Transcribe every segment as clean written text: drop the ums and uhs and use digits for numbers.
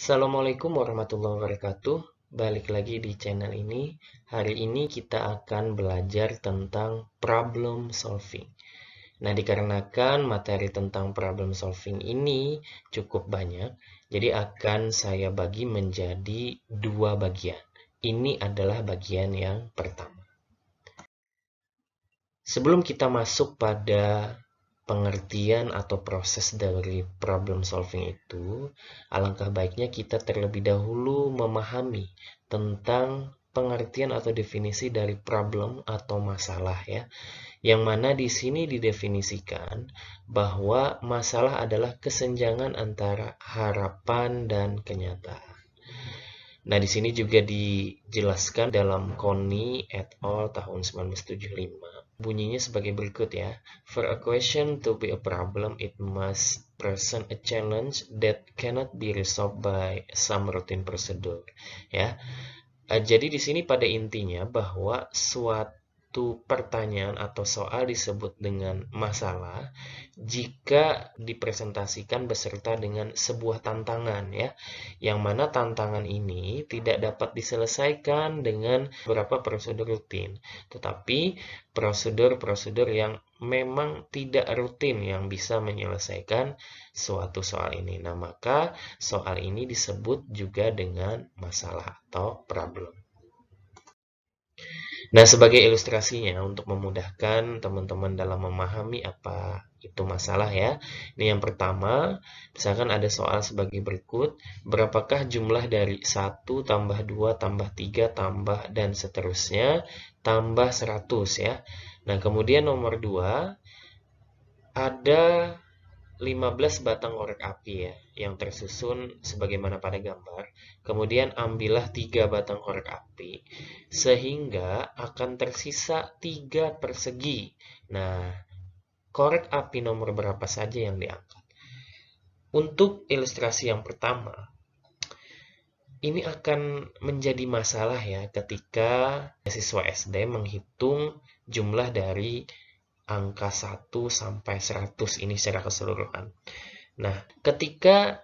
Assalamualaikum warahmatullahi wabarakatuh. Balik lagi di channel ini. Hari ini kita akan belajar tentang problem solving. Nah, dikarenakan materi tentang problem solving ini cukup banyak, jadi akan saya bagi menjadi dua bagian. Ini adalah bagian yang pertama. Sebelum kita masuk pada pengertian atau proses dari problem solving itu, alangkah baiknya kita terlebih dahulu memahami tentang pengertian atau definisi dari problem atau masalah ya. Yang mana di sini didefinisikan bahwa masalah adalah kesenjangan antara harapan dan kenyataan. Nah, di sini juga dijelaskan dalam Connie et al. Tahun 1975. Bunyinya sebagai berikut ya. For a question to be a problem, it must present a challenge that cannot be resolved by some routine procedure. Ya. Jadi di sini pada intinya bahwa suatu pertanyaan atau soal disebut dengan masalah jika dipresentasikan beserta dengan sebuah tantangan ya, yang mana tantangan ini tidak dapat diselesaikan dengan beberapa prosedur rutin, tetapi prosedur-prosedur yang memang tidak rutin yang bisa menyelesaikan suatu soal ini. Nah, maka soal ini disebut juga dengan masalah atau problem. Nah, sebagai ilustrasinya untuk memudahkan teman-teman dalam memahami apa itu masalah ya. Ini yang pertama, misalkan ada soal sebagai berikut, berapakah jumlah dari 1 tambah 2 tambah 3 tambah dan seterusnya tambah 100 ya. Nah, kemudian nomor 2, ada 15 batang korek api ya, yang tersusun sebagaimana pada gambar. Kemudian ambillah 3 batang korek api, sehingga akan tersisa 3 persegi. Nah, korek api nomor berapa saja yang diangkat? Untuk ilustrasi yang pertama, ini akan menjadi masalah ya ketika siswa SD menghitung jumlah dari angka 1 sampai 100 ini secara keseluruhan. Nah, ketika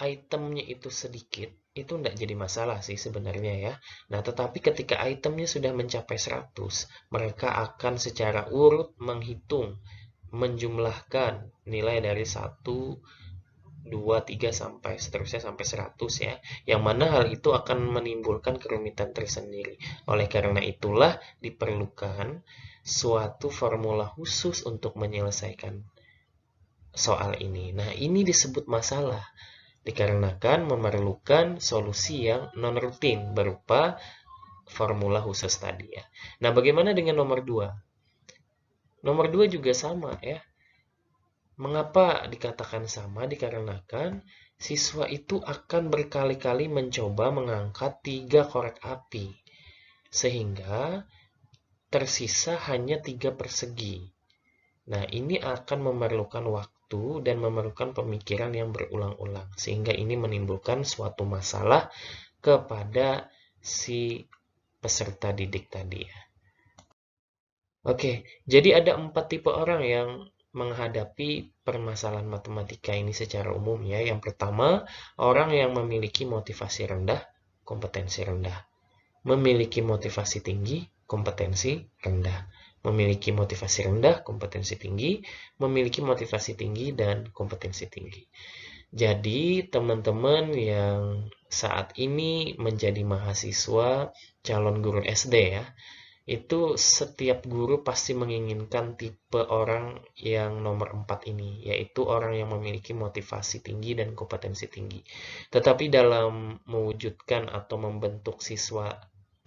itemnya itu sedikit, itu tidak jadi masalah sih sebenarnya ya. Nah, tetapi ketika itemnya sudah mencapai 100, mereka akan secara urut menghitung, menjumlahkan nilai dari 1, 2, 3, sampai seterusnya sampai 100 ya. Yang mana hal itu akan menimbulkan kerumitan tersendiri. Oleh karena itulah diperlukan suatu formula khusus untuk menyelesaikan soal ini. Nah, ini disebut masalah dikarenakan memerlukan solusi yang non-rutin berupa formula khusus tadi ya. Nah, bagaimana dengan nomor 2? Nomor 2 juga sama ya. Mengapa dikatakan sama? Dikarenakan siswa itu akan berkali-kali mencoba mengangkat 3 korek api. Sehingga tersisa hanya 3 persegi. Nah, ini akan memerlukan waktu dan memerlukan pemikiran yang berulang-ulang. Sehingga ini menimbulkan suatu masalah kepada si peserta didik tadi ya. Oke, jadi ada 4 tipe orang yang menghadapi permasalahan matematika ini secara umum ya. Yang pertama, orang yang memiliki motivasi rendah, kompetensi rendah. Memiliki motivasi tinggi, kompetensi rendah. Memiliki motivasi rendah, kompetensi tinggi. Memiliki motivasi tinggi dan kompetensi tinggi. Jadi, teman-teman yang saat ini menjadi mahasiswa calon guru SD ya, itu setiap guru pasti menginginkan tipe orang yang nomor 4 ini, yaitu orang yang memiliki motivasi tinggi dan kompetensi tinggi. Tetapi dalam mewujudkan atau membentuk siswa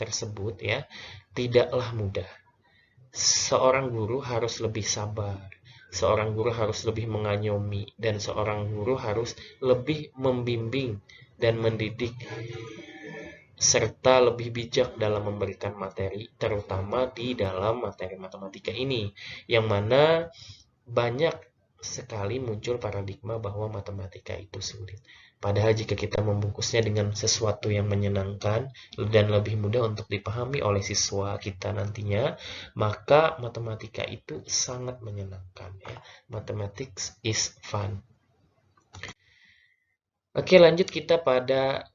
tersebut ya, tidaklah mudah. Seorang guru harus lebih sabar, seorang guru harus lebih mengayomi, dan seorang guru harus lebih membimbing dan mendidik serta lebih bijak dalam memberikan materi, terutama di dalam materi matematika ini, yang mana banyak sekali muncul paradigma bahwa matematika itu sulit. Padahal jika kita membungkusnya dengan sesuatu yang menyenangkan dan lebih mudah untuk dipahami oleh siswa kita nantinya, maka matematika itu sangat menyenangkan ya. Mathematics is fun. Oke, lanjut kita pada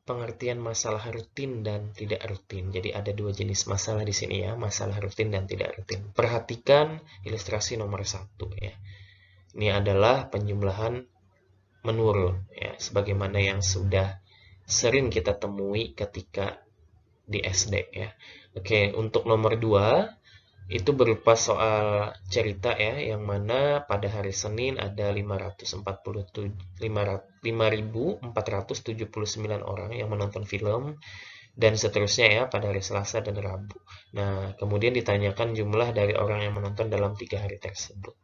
pengertian masalah rutin dan tidak rutin. Jadi ada dua jenis masalah di sini ya, masalah rutin dan tidak rutin. Perhatikan ilustrasi nomor 1 ya. Ini adalah penjumlahan menurun ya, sebagaimana yang sudah sering kita temui ketika di SD ya. Oke, untuk nomor 2 itu berupa soal cerita ya, yang mana pada hari Senin ada 5.479 orang yang menonton film, dan seterusnya ya pada hari Selasa dan Rabu. Nah, kemudian ditanyakan jumlah dari orang yang menonton dalam 3 hari tersebut.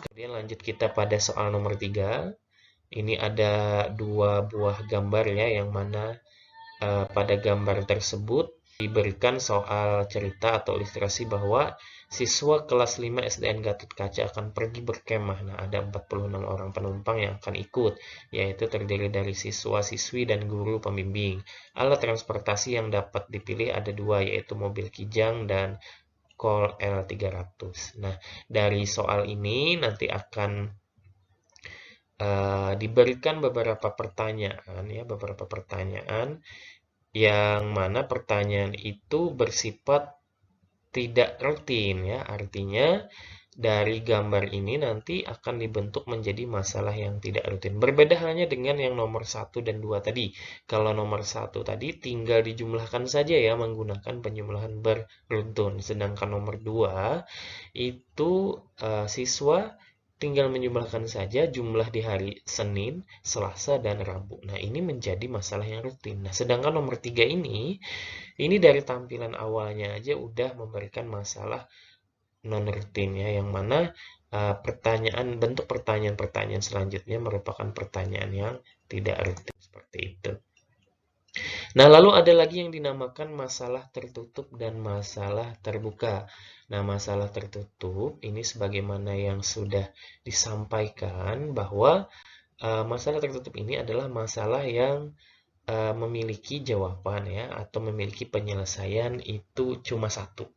Kemudian lanjut kita pada soal nomor 3. Ini ada dua buah gambar ya, yang mana pada gambar tersebut diberikan soal cerita atau ilustrasi bahwa siswa kelas 5 SDN Gatot Kaca akan pergi berkemah. Nah, ada 46 orang penumpang yang akan ikut, yaitu terdiri dari siswa-siswi dan guru pembimbing. Alat transportasi yang dapat dipilih ada dua, yaitu mobil Kijang dan Kol L300. Nah, dari soal ini nanti akan diberikan beberapa pertanyaan yang mana pertanyaan itu bersifat tidak rutin ya. Artinya dari gambar ini nanti akan dibentuk menjadi masalah yang tidak rutin. Berbeda halnya dengan yang nomor 1 dan 2 tadi. Kalau nomor 1 tadi tinggal dijumlahkan saja ya menggunakan penjumlahan beruntun. Sedangkan nomor 2 itu siswa tinggal menjumlahkan saja jumlah di hari Senin, Selasa, dan Rabu. Nah, ini menjadi masalah yang rutin. Nah, sedangkan nomor 3 ini dari tampilan awalnya aja udah memberikan masalah non-rutin ya, yang mana bentuk pertanyaan-pertanyaan selanjutnya merupakan pertanyaan yang tidak rutin seperti itu. Nah, lalu ada lagi yang dinamakan masalah tertutup dan masalah terbuka. Nah, masalah tertutup ini sebagaimana yang sudah disampaikan bahwa masalah tertutup ini adalah masalah yang memiliki jawaban ya, atau memiliki penyelesaian itu cuma satu.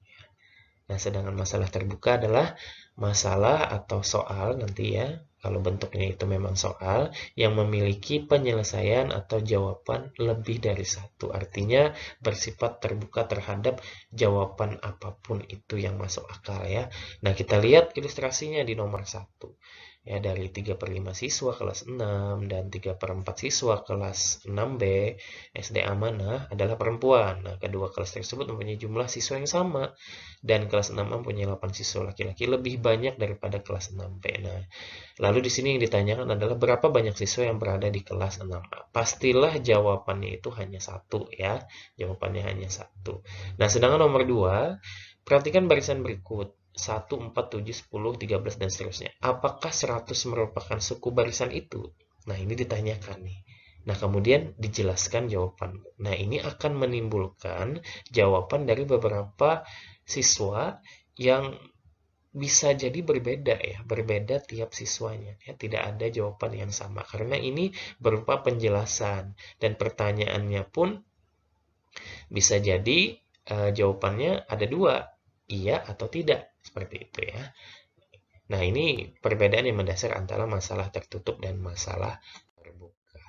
Nah, sedangkan masalah terbuka adalah masalah atau soal nanti ya, kalau bentuknya itu memang soal yang memiliki penyelesaian atau jawaban lebih dari satu. Artinya bersifat terbuka terhadap jawaban apapun itu yang masuk akal ya. Nah, kita lihat ilustrasinya di nomor 1. Ya, dari 3/5 siswa kelas 6 dan 3/4 siswa kelas 6B SD Amanah adalah perempuan. Nah, kedua kelas tersebut mempunyai jumlah siswa yang sama, dan kelas 6A mempunyai 8 siswa laki-laki, lebih banyak daripada kelas 6B. Nah, lalu di sini yang ditanyakan adalah berapa banyak siswa yang berada di kelas 6A. Pastilah jawabannya itu hanya satu ya. Jawabannya hanya satu. Nah, sedangkan nomor 2, perhatikan barisan berikut. 1, 4, 7, 10, 13, dan seterusnya. Apakah 100 merupakan suku barisan itu? Nah, ini ditanyakan nih. Nah, kemudian dijelaskan jawaban. Nah, ini akan menimbulkan jawaban dari beberapa siswa yang bisa jadi berbeda ya, berbeda tiap siswanya ya, tidak ada jawaban yang sama karena ini berupa penjelasan, dan pertanyaannya pun bisa jadi jawabannya ada dua, iya atau tidak, seperti itu ya. Nah, ini perbedaan yang mendasar antara masalah tertutup dan masalah terbuka.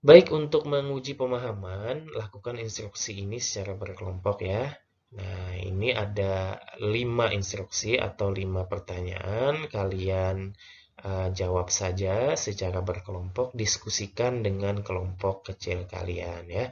Baik, untuk menguji pemahaman, lakukan instruksi ini secara berkelompok ya. Nah, ini ada 5 instruksi atau 5 pertanyaan. Kalian jawab saja secara berkelompok, diskusikan dengan kelompok kecil kalian ya.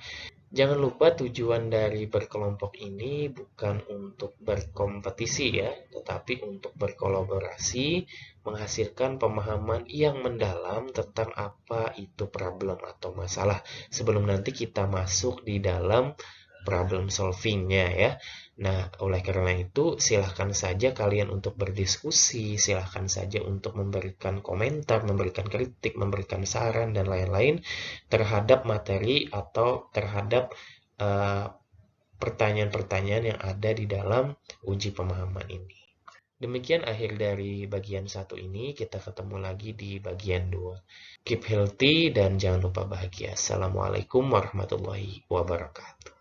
Jangan lupa tujuan dari berkelompok ini bukan untuk berkompetisi ya, tetapi untuk berkolaborasi, menghasilkan pemahaman yang mendalam tentang apa itu problem atau masalah, sebelum nanti kita masuk di dalam problem solvingnya ya. Nah, oleh karena itu, silahkan saja kalian untuk berdiskusi, silahkan saja untuk memberikan komentar, memberikan kritik, memberikan saran, dan lain-lain terhadap materi atau terhadap pertanyaan-pertanyaan yang ada di dalam uji pemahaman ini. Demikian akhir dari bagian 1 ini, kita ketemu lagi di bagian 2. Keep healthy dan jangan lupa bahagia. Assalamualaikum warahmatullahi wabarakatuh.